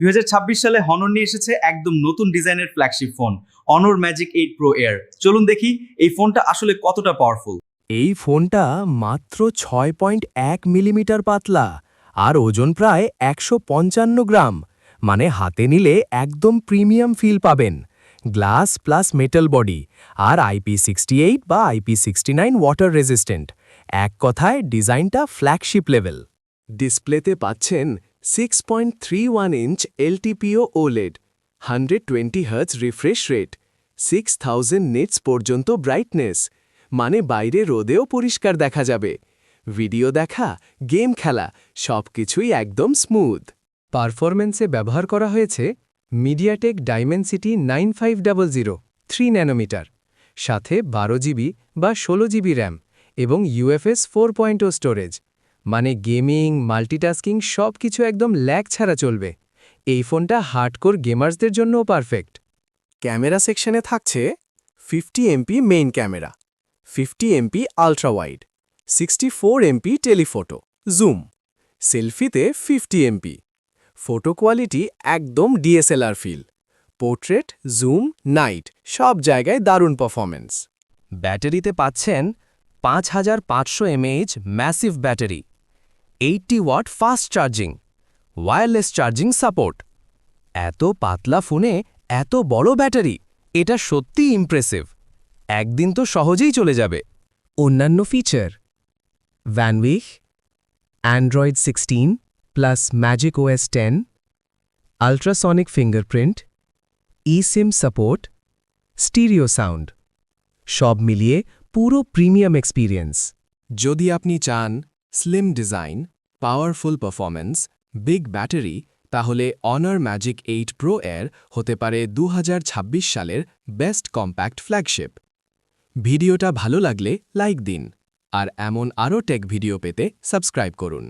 2026 সালে হনর নিয়ে এসেছে একদম নতুন ডিজাইনের ফ্ল্যাগশিপ ফোন অনর ম্যাজিক 8 প্রো এয়ার। চলুন দেখি এই ফোনটা আসলে কতটা পাওয়ারফুল। এই ফোনটা মাত্র 6.1 মিলিমিটার পাতলা আর ওজন প্রায় 155 গ্রাম, মানে হাতে নিলে একদম প্রিমিয়াম ফিল পাবেন। গ্লাস প্লাস মেটাল বডি আর IP68 বা IP69 ওয়াটার রেজিস্ট্যান্ট। এক কথায় ডিজাইনটা ফ্ল্যাগশিপ লেভেল। ডিসপ্লেতে পাচ্ছেন 6.31 inch LTPO OLED, 120 hertz refresh rate, 6000 nits পর্যন্ত ব্রাইটনেস, মানে বাইরে রোদেও পরিষ্কার দেখা যাবে। ভিডিও দেখা, গেম খেলা সবকিছুই একদম স্মুথ। পারফরম্যান্সে ব্যবহার করা হয়েছে মিডিয়াটেক ডাইমেনসিটি 9500 3 ন্যানোমিটার, সাথে 12 জিবি বা 16 জিবি র্যাম এবং UFS 4.0 স্টোরেজ, মানে গেমিং মাল্টিটাস্কিং সব কিছু একদম ল্যাগ ছাড়া চলবে। এই ফোনটা হার্ডকোর গেমার্সদের জন্যও পারফেক্ট। ক্যামেরা সেকশনে থাকছে 50 MP main camera, 50 MP ultra wide, 64 MP telephoto zoom, সেলফিতে 50 MP, ফটো কোয়ালিটি একদম DSLR feel, portrait zoom night সব জায়গায় দারুণ পারফরম্যান্স। ব্যাটারিতে পাচ্ছেন 5500 mAh massive battery, 80 watt fast charging, wireless charging support. এত পাতলা ফোনে এত বড় ব্যাটারি, এটা সত্যিই ইমপ্রেসিভ। একদিন তো সহজেই চলে যাবে। অন্যান্য ফিচার: ভ্যানউইক, Android 16 plus magic OS 10, ultrasonic fingerprint, eSIM support, stereo sound, সব মিলিয়ে পুরো প্রিমিয়াম এক্সপিরিয়েন্স। যদি আপনি চান slim design, powerful performance, big battery, তাহলে অনার ম্যাজিক 8 প্রো এয়ার হতে পারে 2026 সালের বেস্ট কম্প্যাক্ট ফ্ল্যাগশিপ। ভিডিওটা ভালো লাগলে লাইক দিন, আর এমন আরও টেক ভিডিও পেতে সাবস্ক্রাইব করুন।